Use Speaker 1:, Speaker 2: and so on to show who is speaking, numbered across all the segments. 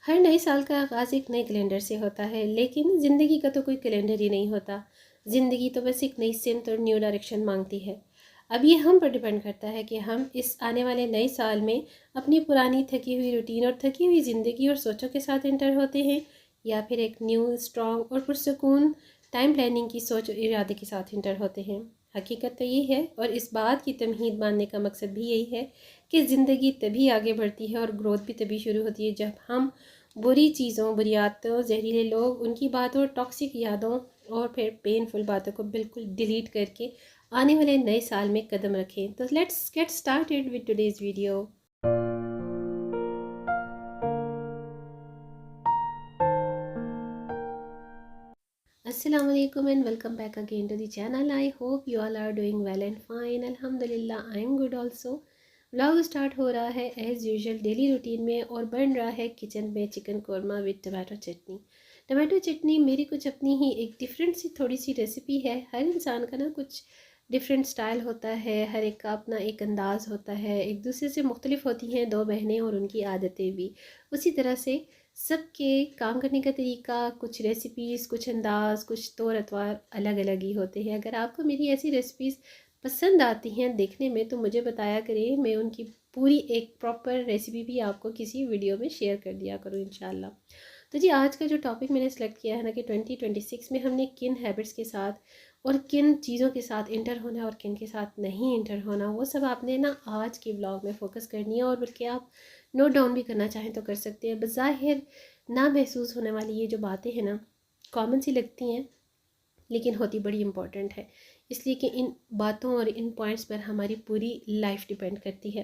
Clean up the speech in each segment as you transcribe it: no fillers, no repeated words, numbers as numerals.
Speaker 1: ہر نئے سال کا آغاز ایک نئے کیلنڈر سے ہوتا ہے، لیکن زندگی کا تو کوئی کیلنڈر ہی نہیں ہوتا۔ زندگی تو بس ایک نئی سمت اور نیو ڈائریکشن مانگتی ہے۔ اب یہ ہم پر ڈیپینڈ کرتا ہے کہ ہم اس آنے والے نئے سال میں اپنی پرانی تھکی ہوئی روٹین اور تھکی ہوئی زندگی اور سوچوں کے ساتھ انٹر ہوتے ہیں، یا پھر ایک نیو اسٹرانگ اور پرسکون ٹائم پلاننگ کی سوچ اور ارادے کے ساتھ انٹر ہوتے ہیں۔ حقیقت تو یہ ہے، اور اس بات کی تمہید ماننے کا مقصد بھی یہی ہے کہ زندگی تبھی آگے بڑھتی ہے اور گروتھ بھی تبھی شروع ہوتی ہے جب ہم بری چیزوں، بری عادتوں، زہریلے لوگ، ان کی باتوں، ٹاکسک یادوں اور پھر پینفل باتوں کو بالکل ڈیلیٹ کر کے آنے والے نئے سال میں قدم رکھیں۔ تو let's get started with today's video. السلام علیکم and welcome back again to the channel. I hope you all are doing well and fine. الحمد للہ I am good also. Vlog start ہو رہا ہے ایز یوزول ڈیلی روٹین میں، اور بن رہا ہے کچن میں chicken korma with tomato chutney. Tomato chutney میری کچھ اپنی ہی ایک ڈفرینٹ سی تھوڑی سی ریسیپی ہے۔ ہر انسان کا نا کچھ ڈفرینٹ سٹائل ہوتا ہے، ہر ایک کا اپنا ایک انداز ہوتا ہے، ایک دوسرے سے مختلف ہوتی ہیں دو بہنیں اور ان کی عادتیں بھی اسی طرح سے۔ سب کے کام کرنے کا طریقہ، کچھ ریسیپیز، کچھ انداز، کچھ طور اطوار الگ الگ ہی ہوتے ہیں۔ اگر آپ کو میری ایسی ریسیپیز پسند آتی ہیں دیکھنے میں تو مجھے بتایا کریں، میں ان کی پوری ایک پراپر ریسیپی بھی آپ کو کسی ویڈیو میں شیئر کر دیا کروں انشاءاللہ۔ تو جی، آج کا جو ٹاپک میں نے سلیکٹ کیا ہے نا کہ 2026 میں ہم نے کن ہیبٹس کے ساتھ اور کن چیزوں کے ساتھ انٹر ہونا ہے اور کن کے ساتھ نہیں انٹر ہونا، وہ سب آپ نے نا آج کی ولاگ میں فوکس کرنی ہے، اور بلکہ آپ نوٹ ڈاؤن بھی کرنا چاہیں تو کر سکتے ہیں۔ بظاہر نہ محسوس ہونے والی یہ جو باتیں ہیں نا، کامن سی لگتی ہیں لیکن ہوتی بڑی امپورٹنٹ ہے، اس لیے کہ ان باتوں اور ان پوائنٹس پر ہماری پوری لائف ڈیپینڈ کرتی ہے۔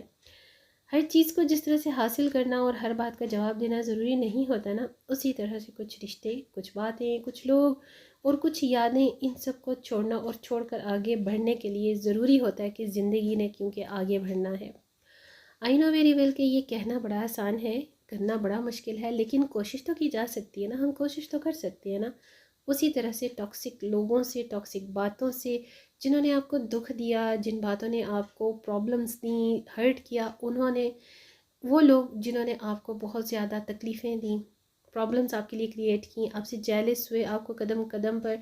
Speaker 1: ہر چیز کو جس طرح سے حاصل کرنا اور ہر بات کا جواب دینا ضروری نہیں ہوتا نا، اسی طرح سے کچھ رشتے، کچھ باتیں، کچھ لوگ اور کچھ یادیں، ان سب کو چھوڑنا اور چھوڑ کر آگے بڑھنے کے لیے ضروری ہوتا ہے کہ زندگی نے کیونکہ آگے بڑھنا ہے۔ آئی نو ویری ویل کہ یہ کہنا بڑا آسان ہے، کرنا بڑا مشکل ہے، لیکن کوشش تو کی جا سکتی ہے نا، ہم کوشش تو کر سکتے ہیں نا۔ اسی طرح سے ٹاکسک لوگوں سے، ٹاکسک باتوں سے، جنہوں نے آپ کو دکھ دیا، جن باتوں نے آپ کو پرابلمس دیں، ہرٹ کیا، وہ لوگ جنہوں نے آپ کو بہت زیادہ تکلیفیں دیں، پرابلمس آپ کے لیے کریٹ کیں، آپ سے جیلس ہوئے، آپ کو قدم قدم پر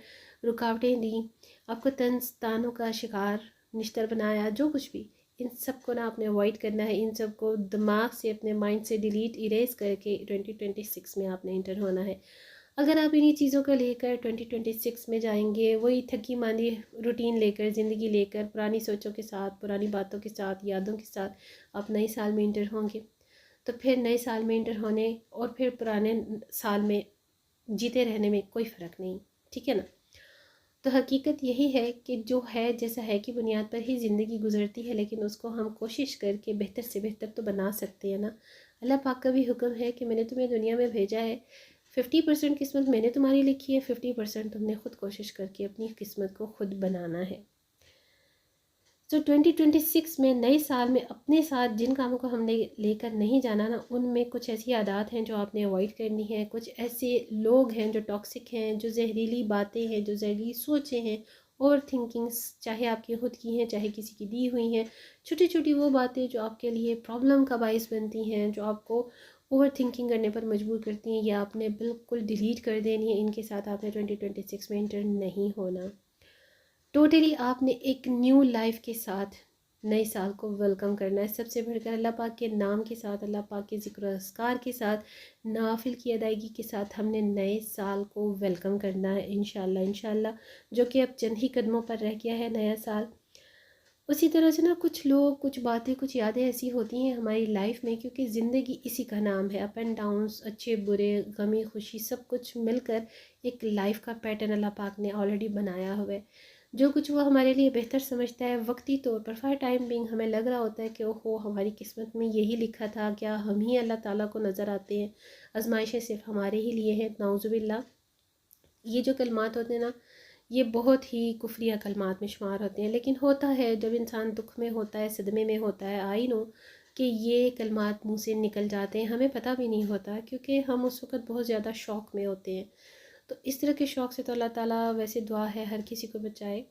Speaker 1: رکاوٹیں دیں، آپ کو طنز تانوں کا شکار نشتر بنایا، جو کچھ بھی، ان سب کو نا آپ نے اوائڈ کرنا ہے، ان سب کو دماغ سے، اپنے مائنڈ سے ڈیلیٹ ایریز کر کے 2026 میں آپ نے انٹر ہونا ہے۔ اگر آپ انہی چیزوں کو لے کر 2026 میں جائیں گے، وہی تھکی ماندی روٹین لے کر، زندگی لے کر، پرانی سوچوں کے ساتھ، پرانی باتوں کے ساتھ، یادوں کے ساتھ آپ نئے سال میں انٹر ہوں گے، تو پھر نئے سال میں انٹر ہونے اور پھر پرانے سال میں جیتے رہنے میں کوئی فرق نہیں، ٹھیک ہے نا۔ تو حقیقت یہی ہے کہ جو ہے جیسا ہے کی بنیاد پر ہی زندگی گزرتی ہے، لیکن اس کو ہم کوشش کر کے بہتر سے بہتر تو بنا سکتے ہیں نا۔ اللہ پاک کا بھی حکم ہے کہ میں نے تمہیں دنیا میں بھیجا ہے، 50% قسمت میں نے تمہاری لکھی ہے، 50% تم نے خود کوشش کر کے اپنی قسمت کو خود بنانا ہے۔ تو 2026 میں نئے سال میں اپنے ساتھ جن کاموں کو ہم نے لے کر نہیں جانا نا، ان میں کچھ ایسی عادات ہیں جو آپ نے اوائڈ کرنی ہے، کچھ ایسے لوگ ہیں جو ٹاکسک ہیں، جو زہریلی باتیں ہیں، جو زہریلی سوچیں ہیں، اوور تھنکنگس، چاہے آپ کی خود کی ہیں چاہے کسی کی دی ہوئی ہیں، چھوٹی چھوٹی وہ باتیں جو آپ کے لیے پرابلم کا باعث بنتی ہیں، جو آپ کو اوور تھنکنگ کرنے پر مجبور کرتی ہیں، یا آپ نے بالکل ڈیلیٹ کر دینی ہے، ان کے ساتھ آپ نے 2026 میں انٹر نہیں ہونا۔ ٹوٹلی آپ نے ایک نیو لائف کے ساتھ نئے سال کو ویلکم کرنا ہے، سب سے بڑھ کر اللہ پاک کے نام کے ساتھ، اللہ پاک کے ذکر و اذکار کے ساتھ، نوافل کی ادائیگی کے ساتھ ہم نے نئے سال کو ویلکم کرنا ہے انشاءاللہ انشاءاللہ، جو کہ اب چند ہی قدموں پر رہ گیا ہے نیا سال۔ اسی طرح سے نا کچھ لوگ، کچھ باتیں، کچھ یادیں ایسی ہوتی ہیں ہماری لائف میں، کیونکہ زندگی اسی کا نام ہے، اپ اینڈ ڈاؤنس، اچھے برے، غمی خوشی، سب کچھ مل کر ایک لائف کا پیٹرن اللہ پاک نے آلریڈی بنایا ہوا ہے۔ جو کچھ وہ ہمارے لیے بہتر سمجھتا ہے وقتی طور پر، فار ٹائم بینگ ہمیں لگ رہا ہوتا ہے کہ اوہو ہماری قسمت میں یہی لکھا تھا، کیا ہم ہی اللہ تعالیٰ کو نظر آتے ہیں، آزمائشیں صرف ہمارے ہی لیے ہیں، نعوذ باللہ۔ یہ جو کلمات ہوتے ہیں نا، یہ بہت ہی کفریہ کلمات میں شمار ہوتے ہیں، لیکن ہوتا ہے جب انسان دکھ میں ہوتا ہے، صدمے میں ہوتا ہے، آئی نو کہ یہ کلمات منہ سے نکل جاتے ہیں، ہمیں پتہ بھی نہیں ہوتا، کیونکہ ہم اس وقت بہت زیادہ شوق میں ہوتے ہیں۔ تو اس طرح کے شوق سے تو اللہ تعالیٰ، ویسے دعا ہے ہر کسی کو بچائے۔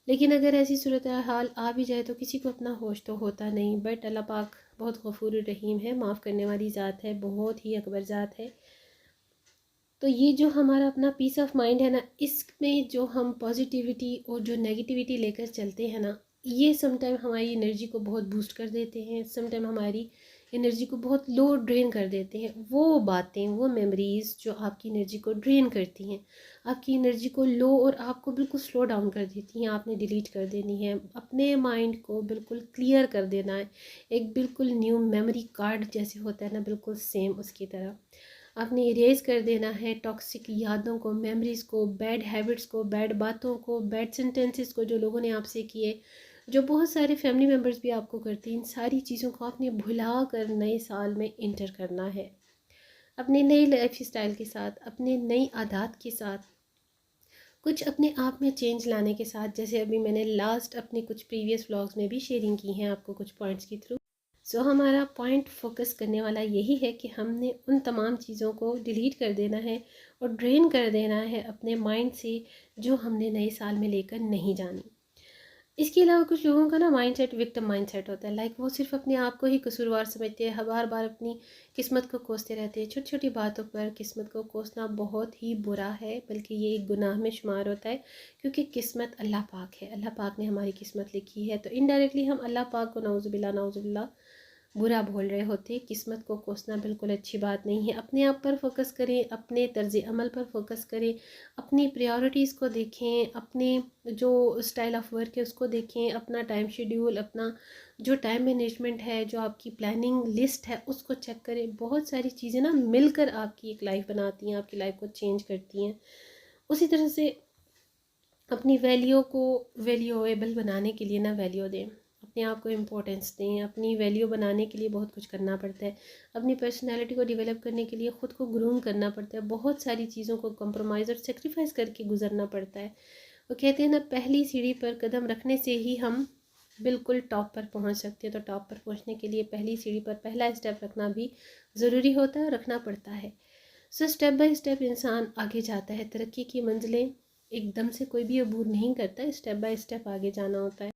Speaker 1: لیکن اگر ایسی صورتحال آ بھی جائے تو کسی کو اپنا ہوش تو ہوتا نہیں، بٹ اللہ پاک بہت غفور الرحیم ہے، معاف کرنے والی ذات ہے، بہت ہی اکبر ذات ہے۔ تو یہ جو ہمارا اپنا پیس آف مائنڈ ہے نا، اس میں جو ہم پازیٹیوٹی اور جو نیگیٹیوٹی لے کر چلتے ہیں نا، یہ سم ٹائم ہماری انرجی کو بہت بوسٹ کر دیتے ہیں، سم ٹائم ہماری انرجی کو بہت لو ڈرین کر دیتے ہیں۔ وہ باتیں، وہ میموریز جو آپ کی انرجی کو ڈرین کرتی ہیں، آپ کی انرجی کو لو اور آپ کو بالکل سلو ڈاؤن کر دیتی ہیں، آپ نے ڈیلیٹ کر دینی ہے، اپنے مائنڈ کو بالکل کلیئر کر دینا ہے، ایک بالکل نیو میموری کارڈ جیسے ہوتا ہے نا، بالکل سیم اس کی طرح آپ نے اریز کر دینا ہے ٹاکسک یادوں کو، میموریز کو، بیڈ ہیبٹس کو، بیڈ باتوں کو، بیڈ سینٹینسز کو جو لوگوں نے آپ سے کیے، جو بہت سارے فیملی ممبرز بھی آپ کو کرتے ہیں، ان ساری چیزوں کو آپ نے بھلا کر نئے سال میں انٹر کرنا ہے، اپنے نئی لائف اسٹائل کے ساتھ، اپنے نئی عادات کے ساتھ، کچھ اپنے آپ میں چینج لانے کے ساتھ، جیسے ابھی میں نے لاسٹ اپنے کچھ پریویس ولاگز میں بھی شیئرنگ کی ہیں آپ کو کچھ پوائنٹس کے تھرو۔ سو ہمارا پوائنٹ فوکس کرنے والا یہی ہے کہ ہم نے ان تمام چیزوں کو ڈیلیٹ کر دینا ہے اور ڈرین کر دینا ہے اپنے مائنڈ سے، جو ہم نے نئے سال میں لے کر نہیں جانی۔ اس کے علاوہ کچھ لوگوں کا نا mind set victim mind set ہوتا ہے، لائک وہ صرف اپنے آپ کو ہی قصوروار سمجھتے ہیں، بار بار اپنی قسمت کو کوستے رہتے ہیں، چھوٹی چھوٹی باتوں پر قسمت کو کوسنا بہت ہی برا ہے، بلکہ یہ ایک گناہ میں شمار ہوتا ہے، کیونکہ قسمت اللہ پاک ہے، اللہ پاک نے ہماری قسمت لکھی ہے، تو انڈائریکٹلی ہم اللہ پاک کو نعوذ باللہ نعوذ باللہ برا بول رہے ہوتے۔ قسمت کو کوسنا بالکل اچھی بات نہیں ہے، اپنے آپ پر فوکس کریں، اپنے طرز عمل پر فوکس کریں، اپنی پریورٹیز کو دیکھیں، اپنے جو اسٹائل آف ورک ہے اس کو دیکھیں، اپنا ٹائم شیڈیول، اپنا جو ٹائم مینجمنٹ ہے، جو آپ کی پلاننگ لسٹ ہے اس کو چیک کریں۔ بہت ساری چیزیں نا مل کر آپ کی ایک لائف بناتی ہیں، آپ کی لائف کو چینج کرتی ہیں۔ اسی طرح سے اپنی ویلیو کو ویلیویبل بنانے کے لیے نا ویلیو دیں، اپنے آپ کو امپورٹنس دیں، اپنی ویلیو بنانے کے لیے بہت کچھ کرنا پڑتا ہے، اپنی پرسنالٹی کو ڈیولپ کرنے کے لیے خود کو گروم کرنا پڑتا ہے، بہت ساری چیزوں کو کمپرومائز اور سیکریفائز کر کے گزرنا پڑتا ہے۔ وہ کہتے ہیں نا، پہلی سیڑھی پر قدم رکھنے سے ہی ہم بالکل ٹاپ پر پہنچ سکتے ہیں، تو ٹاپ پر پہنچنے کے لیے پہلی سیڑھی پر پہلا اسٹیپ رکھنا بھی ضروری ہوتا ہے اور رکھنا پڑتا ہے۔ سو اسٹیپ بائی اسٹیپ انسان آگے جاتا ہے، ترقی کی منزلیں ایک دم سے کوئی بھی عبور نہیں کرتا، اسٹیپ بائی اسٹیپ آگے جانا ہوتا ہے۔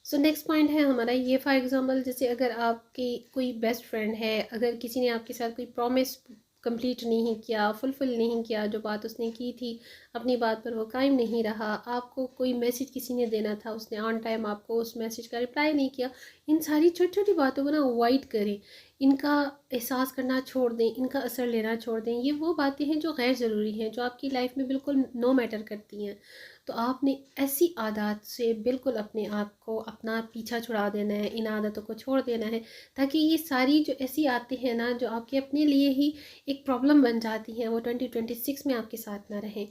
Speaker 1: سو نیکسٹ پوائنٹ ہے ہمارا یہ، فار ایگزامپل جیسے اگر آپ کی کوئی بیسٹ فرینڈ ہے، اگر کسی نے آپ کے ساتھ کوئی پرومس کمپلیٹ نہیں کیا، فلفل نہیں کیا، جو بات اس نے کی تھی اپنی بات پر وہ قائم نہیں رہا، آپ کو کوئی میسج کسی نے دینا تھا، اس نے آن ٹائم آپ کو اس میسج کا رپلائی نہیں کیا، ان ساری چھوٹی چھوٹی باتوں کو نا اوائڈ کریں، ان کا احساس کرنا چھوڑ دیں، ان کا اثر لینا چھوڑ دیں۔ یہ وہ باتیں ہیں جو غیر ضروری ہیں، جو آپ کی لائف میں بالکل نو میٹر کرتی ہیں، تو آپ نے ایسی عادات سے بالکل اپنے آپ کو اپنا پیچھا چھڑا دینا ہے، ان عادتوں کو چھوڑ دینا ہے، تاکہ یہ ساری جو ایسی آتی ہیں نا جو آپ کے اپنے لیے ہی ایک پرابلم بن جاتی ہیں، وہ 2026 میں آپ کے ساتھ نہ رہیں۔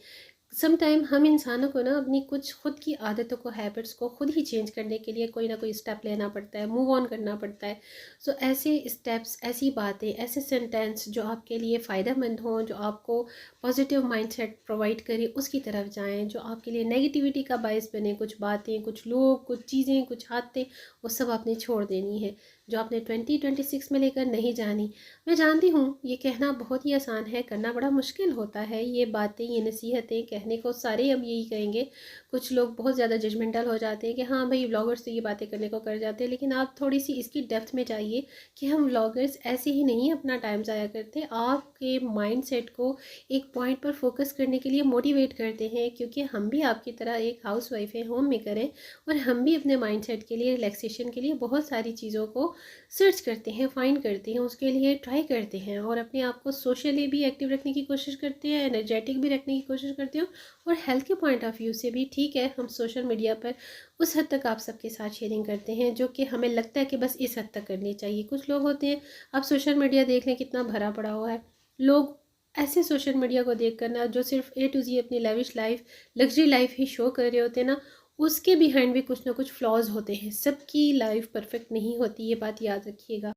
Speaker 1: سم ٹائم ہم انسانوں کو نا اپنی کچھ خود کی عادتوں کو، ہیبٹس کو خود ہی چینج کرنے کے لیے کوئی نہ کوئی اسٹیپ لینا پڑتا ہے، موو آن کرنا پڑتا ہے۔ سو ایسے اسٹیپس، ایسی باتیں، ایسے سینٹینس جو آپ کے لیے فائدہ مند ہوں، جو آپ کو پازیٹیو مائنڈ سیٹ پرووائڈ کرے، اس کی طرف جائیں، جو آپ کے لیے نیگیٹیوٹی کا باعث بنے، کچھ باتیں، کچھ لوگ، کچھ چیزیں، کچھ عادتیں، وہ سب آپ نے چھوڑ دینی ہے، جو آپ نے 2026 میں لے کر نہیں جانی۔ میں جانتی ہوں یہ کہنا بہت ہی آسان ہے، کرنا بڑا مشکل ہوتا ہے، یہ باتیں، یہ نصیحتیں کہنے کو سارے اب یہی کہیں گے، کچھ لوگ بہت زیادہ ججمنٹل ہو جاتے ہیں کہ ہاں بھائی ولاگرز تو یہ باتیں کرنے کو کر جاتے ہیں، لیکن آپ تھوڑی سی اس کی ڈیپتھ میں جائیے کہ ہم ولاگرز ایسے ہی نہیں اپنا ٹائم ضائع کرتے، آپ کے مائنڈ سیٹ کو ایک پوائنٹ پر فوکس کرنے کے لیے موٹیویٹ کرتے ہیں، کیونکہ ہم بھی آپ کی طرح ایک ہاؤس وائف ہیں، ہوم میکر ہیں، اور ہم بھی اپنے مائنڈ سیٹ کے لیے، ریلیکسیشن کے لیے بہت ساری چیزوں کو سرچ کرتے ہیں، فائنڈ کرتے ہیں، اس کے لیے ٹرائی کرتے ہیں، اور اپنے آپ کو سوشلی بھی ایکٹیو رکھنے کی کوشش کرتے ہیں، انرجیٹک بھی رکھنے کی کوشش کرتے ہیں، اور ہیلتھ کے پوائنٹ آف ویو سے بھی ٹھیک ہے، ہم سوشل میڈیا پر اس حد تک آپ سب کے ساتھ شیئرنگ کرتے ہیں جو کہ ہمیں لگتا ہے کہ بس اس حد تک کرنی چاہیے۔ کچھ لوگ ہوتے ہیں، آپ سوشل میڈیا دیکھ لیں کتنا بھرا پڑا ہوا ہے، لوگ ایسے سوشل میڈیا کو دیکھ کر نا، جو صرف اے ٹو زی اپنی لیوش لائف، لگژری لائف ہی شو کر رہے ہوتے ہیں نا، اس کے بیہائنڈ بھی کچھ نہ کچھ فلاز ہوتے ہیں، سب کی لائف پرفیکٹ نہیں ہوتی، یہ بات یاد رکھیے گا،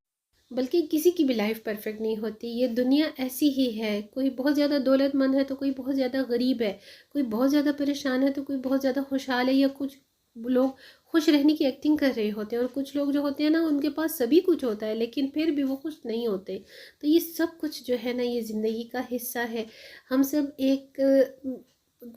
Speaker 1: بلکہ کسی کی بھی لائف پرفیکٹ نہیں ہوتی، یہ دنیا ایسی ہی ہے، کوئی بہت زیادہ دولت مند ہے تو کوئی بہت زیادہ غریب ہے، کوئی بہت زیادہ پریشان ہے تو کوئی بہت زیادہ خوشحال ہے، یا کچھ لوگ خوش رہنے کی ایکٹنگ کر رہے ہوتے ہیں، اور کچھ لوگ جو ہوتے ہیں نا ان کے پاس سبھی کچھ ہوتا ہے لیکن پھر بھی وہ خوش نہیں ہوتے۔ تو یہ سب کچھ جو ہے نا، یہ زندگی کا حصہ ہے، ہم سب ایک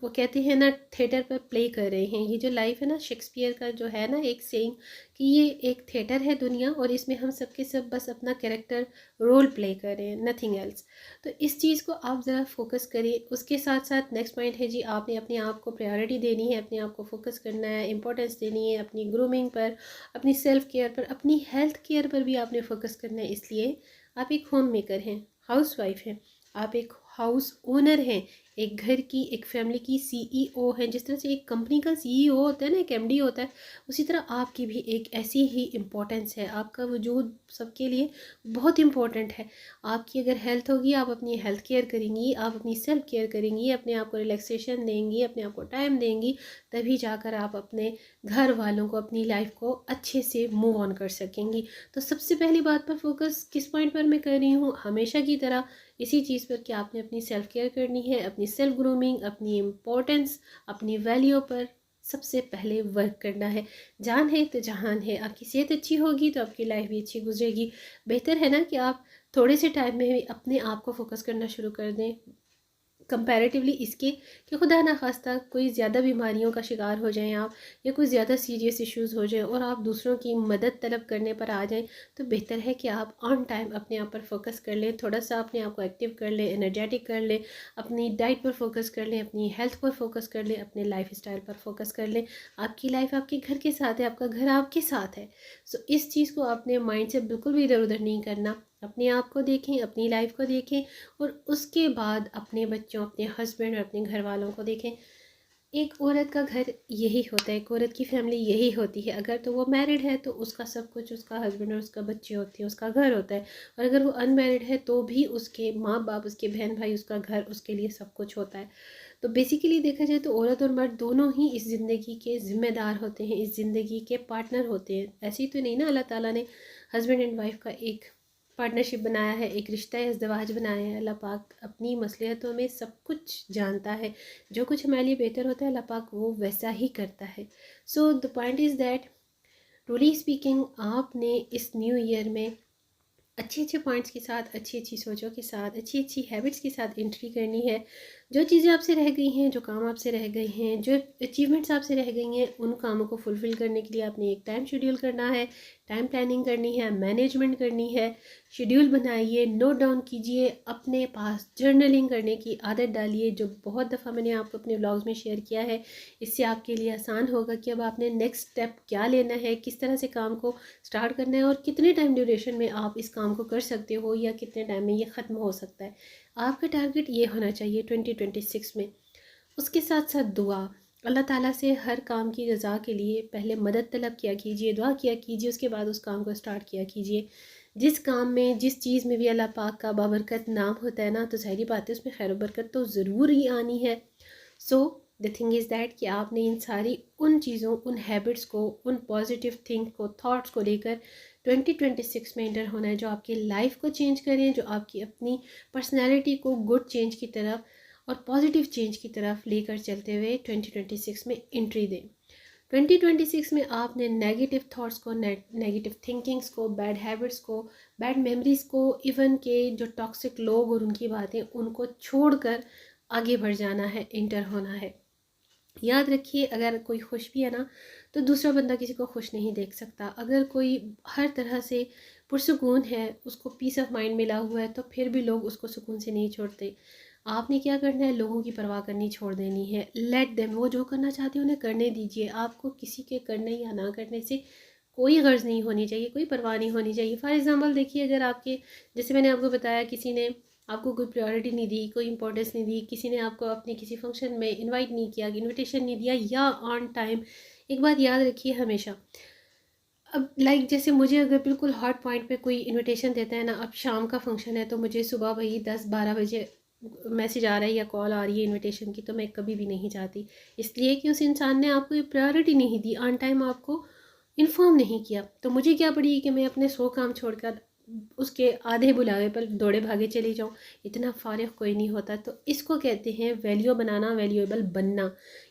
Speaker 1: وہ کہتے ہیں نا تھیٹر پر پلے کر رہے ہیں. یہ جو لائف ہے نا شیکسپیئر کا جو ہے نا ایک سینگ کہ یہ ایک تھیٹر ہے دنیا اور اس میں ہم سب کے سب بس اپنا کریکٹر رول پلے کر رہے ہیں, نتھنگ ایلس. تو اس چیز کو آپ ذرا فوکس کریں. اس کے ساتھ ساتھ نیکسٹ پوائنٹ ہے جی آپ نے اپنے آپ کو پریارٹی دینی ہے, اپنے آپ کو فوکس کرنا ہے, امپورٹنس دینی ہے اپنی گرومنگ پر, اپنی سیلف کیئر پر, اپنی ہیلتھ کیئر پر بھی آپ نے فوکس کرنا ہے. اس لیے آپ ایک ہوم میکر ہیں, ہاؤس وائف ہیں, آپ ایک ہاؤس اونر ہیں, ایک گھر کی ایک فیملی کی سی ای او ہیں. جس طرح سے ایک کمپنی کا سی ای او ہوتا ہے نا, ایک ایم ڈی ہوتا ہے, اسی طرح آپ کی بھی ایک ایسی ہی امپورٹنس ہے. آپ کا وجود سب کے لیے بہت امپورٹنٹ ہے. آپ کی اگر ہیلتھ ہوگی, آپ اپنی ہیلتھ کیئر کریں گی, آپ اپنی سیلف کیئر کریں گی, اپنے آپ کو ریلیکسیشن دیں گی, اپنے آپ کو ٹائم دیں گی, تبھی جا کر آپ اپنے گھر والوں کو, اپنی لائف کو اچھے سے موو آن کر سکیں گی. تو سب سے پہلی بات پر فوکس کس پوائنٹ پر میں کر رہی ہوں, ہمیشہ کی طرح اسی چیز پر کہ آپ نے اپنی سیلف کیئر کرنی ہے, اپنی سیلف گرومنگ, اپنی امپورٹنس, اپنی ویلیو پر سب سے پہلے ورک کرنا ہے. جان ہے تو جہان ہے. آپ کی صحت اچھی ہوگی تو آپ کی لائف بھی اچھی گزرے گی. بہتر ہے نا کہ آپ تھوڑے سے ٹائم میں اپنے آپ کو فوکس کرنا شروع کر دیں, کمپیریٹیولی اس کے کہ خدا نخواستہ کوئی زیادہ بیماریوں کا شکار ہو جائیں آپ, یا کوئی زیادہ سیریس ایشوز ہو جائیں اور آپ دوسروں کی مدد طلب کرنے پر آ جائیں, تو بہتر ہے کہ آپ آن ٹائم اپنے آپ پر فوکس کر لیں, تھوڑا سا اپنے آپ کو ایکٹیو کر لیں, انرجیٹک کر لیں, اپنی ڈائٹ پر فوکس کر لیں, اپنی ہیلتھ پر فوکس کر لیں, اپنے لائف اسٹائل پر فوکس کر لیں. آپ کی لائف آپ کے گھر کے ساتھ ہے, آپ کا گھر آپ کے ساتھ ہے. سو اس چیز کو آپ نے مائنڈ سے بالکل بھی ادھر ادھر نہیں کرنا. اپنے آپ کو دیکھیں, اپنی لائف کو دیکھیں, اور اس کے بعد اپنے بچوں, اپنے ہسبینڈ اور اپنے گھر والوں کو دیکھیں. ایک عورت کا گھر یہی ہوتا ہے, ایک عورت کی فیملی یہی ہوتی ہے. اگر تو وہ میرڈ ہے تو اس کا سب کچھ اس کا ہسبینڈ اور اس کا بچے ہوتے ہیں, اس کا گھر ہوتا ہے. اور اگر وہ ان میرڈ ہے تو بھی اس کے ماں باپ, اس کے بہن بھائی, اس کا گھر اس کے لیے سب کچھ ہوتا ہے. تو بیسیکلی دیکھا جائے تو عورت اور مرد دونوں ہی اس زندگی کے ذمہ دار ہوتے ہیں, اس زندگی کے پارٹنر ہوتے ہیں. ایسے ہی تو نہیں نا اللہ تعالیٰ نے ہسبینڈ اینڈ وائف کا ایک پارٹنرشپ بنایا ہے, ایک رشتہ ازدواج بنایا ہے. اللہ پاک اپنی مصلحتوں میں سب کچھ جانتا ہے, جو کچھ ہمارے لیے بہتر ہوتا ہے اللہ پاک وہ ویسا ہی کرتا ہے. So the point is that truly speaking آپ نے اس نیو ایئر میں اچھے اچھے پوائنٹس کے ساتھ, اچھی اچھی سوچوں کے ساتھ, اچھی اچھی ہیبٹس کے ساتھ انٹری کرنی ہے. جو چیزیں آپ سے رہ گئی ہیں, جو کام آپ سے رہ گئے ہیں, جو اچیومنٹس آپ سے رہ گئی ہیں, ان کاموں کو فلفل کرنے کے لیے آپ نے ایک ٹائم شیڈول کرنا ہے, ٹائم پلاننگ کرنی ہے, مینجمنٹ کرنی ہے. شیڈول بنائیے, نوٹ ڈاؤن کیجئے, اپنے پاس جرنلنگ کرنے کی عادت ڈالیے, جو بہت دفعہ میں نے آپ کو اپنے ولاگز میں شیئر کیا ہے. اس سے آپ کے لیے آسان ہوگا کہ اب آپ نے نیکسٹ اسٹیپ کیا لینا ہے, کس طرح سے کام کو سٹارٹ کرنا ہے, اور کتنے ٹائم ڈیوریشن میں آپ اس کام کو کر سکتے ہو, یا کتنے ٹائم میں یہ ختم ہو سکتا ہے. آپ کا ٹارگٹ یہ ہونا چاہیے 2026 میں. اس کے ساتھ ساتھ دعا, اللہ تعالیٰ سے ہر کام کی رضا کے لیے پہلے مدد طلب کیا کیجئے, دعا کیا کیجئے, اس کے بعد اس کام کو سٹارٹ کیا کیجئے. جس کام میں, جس چیز میں بھی اللہ پاک کا بابرکت نام ہوتا ہے نا, تو ظاہری بات ہے اس میں خیر و برکت تو ضرور ہی آنی ہے. So the thing is that کہ آپ نے ان ساری ان چیزوں, ان ہیبٹس کو, ان پازیٹیو تھنک کو, تھاٹس کو لے کر 2026 میں انٹر ہونا ہے, جو آپ کی لائف کو چینج کریں, جو آپ کی اپنی پرسنالٹی کو گڈ چینج کی طرف اور پازیٹیو چینج کی طرف لے کر چلتے ہوئے 2026 میں انٹری دیں. 2026 میں آپ نے نیگیٹو تھاٹس کو, نیگیٹو تھنکنگس کو, بیڈ ہیبٹس کو, بیڈ میموریز کو, ایون کہ جو ٹاکسک لوگ اور ان کی باتیں, ان کو چھوڑ کر آگے بڑھ جانا ہے, انٹر ہونا ہے. یاد رکھیے اگر کوئی خوش بھی ہے نا تو دوسرا بندہ کسی کو خوش نہیں دیکھ سکتا. اگر کوئی ہر طرح سے پرسکون ہے, اس کو پیس آف مائنڈ ملا ہوا ہے, تو پھر بھی لوگ اس کو سکون سے نہیں چھوڑتے. آپ نے کیا کرنا ہے, لوگوں کی پرواہ کرنی چھوڑ دینی ہے. لیٹ دیم, وہ جو کرنا چاہتے ہیں انہیں کرنے دیجیے. آپ کو کسی کے کرنے یا نہ کرنے سے کوئی غرض نہیں ہونی چاہیے, کوئی پرواہ نہیں ہونی چاہیے. فار ایگزامپل دیکھیے, اگر آپ کے, جیسے میں نے آپ کو بتایا, کسی نے آپ کو کوئی پریورٹی نہیں دی, کوئی امپورٹنس نہیں دی, کسی نے آپ کو اپنے کسی فنکشن میں انوائٹ نہیں کیا, انویٹیشن نہیں دیا, یا آن ٹائم. ایک بات یاد رکھیے ہمیشہ, اب جیسے مجھے اگر بالکل ہارڈ پوائنٹ پہ کوئی انویٹیشن دیتا ہے نا, اب شام کا فنکشن ہے تو مجھے صبح وہی 10-12 بجے میسیج آ رہا ہے یا کال آ رہی ہے انویٹیشن کی, تو میں کبھی بھی نہیں جاتی. اس لیے کہ اس انسان نے آپ کو یہ پریورٹی نہیں دی, آن ٹائم آپ کو انفارم نہیں کیا. تو مجھے کیا پڑی کہ میں اپنے 100 کام چھوڑ کر اس کے آدھے بلاوے پر دوڑے بھاگے چلی جاؤں. اتنا فارغ کوئی نہیں ہوتا. تو اس کو کہتے ہیں ویلیو بنانا, ویلیویبل بننا.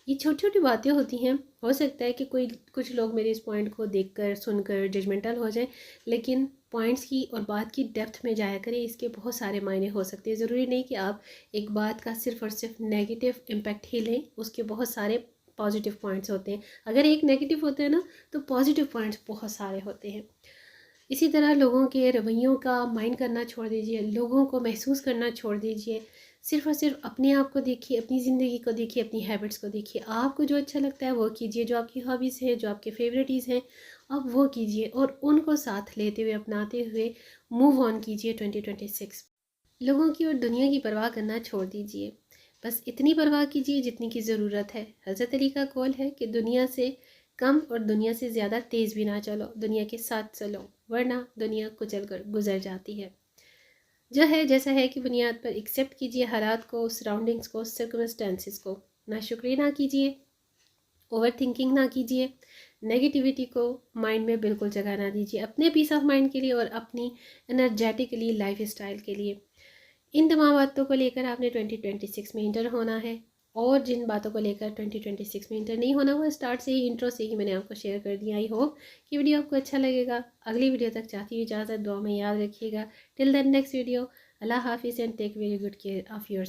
Speaker 1: یہ چھوٹی چھوٹی باتیں ہوتی ہیں. ہو سکتا ہے کہ کچھ لوگ میرے اس پوائنٹ کو دیکھ کر, سن کر ججمنٹل ہو جائیں, لیکن پوائنٹس کی اور بات کی ڈیپتھ میں جایا کریں. اس کے بہت سارے معنی ہو سکتے ہیں. ضروری نہیں کہ آپ ایک بات کا صرف اور صرف نیگیٹو امپیکٹ ہی لیں. اس کے بہت سارے پازیٹیو پوائنٹس ہوتے ہیں. اگر ایک نیگیٹو ہوتا ہے نا تو پازیٹیو پوائنٹس بہت سارے ہوتے ہیں. اسی طرح لوگوں کے رویوں کا مائنڈ کرنا چھوڑ دیجئے. لوگوں کو محسوس کرنا چھوڑ دیجئے. صرف اور صرف اپنے آپ کو دیکھیے, اپنی زندگی کو دیکھیے, اپنی ہیبٹس کو دیکھیے. آپ کو جو اچھا لگتا ہے وہ کیجیے. جو آپ کی ہابیز ہیں, جو آپ کے فیوریٹیز ہیں, آپ وہ کیجیے اور ان کو ساتھ لیتے ہوئے, اپناتے ہوئے موو آن کیجیے 2026. لوگوں کی اور دنیا کی پرواہ کرنا چھوڑ دیجیے. بس اتنی پرواہ کیجیے جتنی کی ضرورت ہے. حضرت علی کا قول ہے کہ دنیا سے کم اور دنیا سے زیادہ تیز بھی نہ چلو, دنیا کے ساتھ چلو, ورنہ دنیا کچل کر گزر جاتی ہے. جو ہے جیسا ہے کی بنیاد پر ایکسیپٹ کیجیے حالات کو, سراؤنڈنگز کو, سرکمسٹانسز کو. ناشکری نہ کیجیے, اوور تھنکنگ نہ کیجیے, نیگیٹیوٹی کو مائنڈ میں بالکل جگہ نہ دیجیے. اپنے پیس آف مائنڈ کے لیے اور اپنی انرجیٹکلی لائف اسٹائل کے لیے ان تمام باتوں کو لے کر آپ نے 2026 میں انٹر ہونا ہے. اور جن باتوں کو لے کر 2026 میں انٹر نہیں ہونا, وہ اسٹارٹ سے ہی, انٹرو سے ہی میں نے آپ کو شیئر کر دیا. آئی ہوپ کہ ویڈیو آپ کو اچھا لگے گا. اگلی ویڈیو تک چاہتی ہوں اجازت, دعا میں یاد رکھیے گا. ٹل دین نیکسٹ ویڈیو, اللہ حافظ and take very good care of your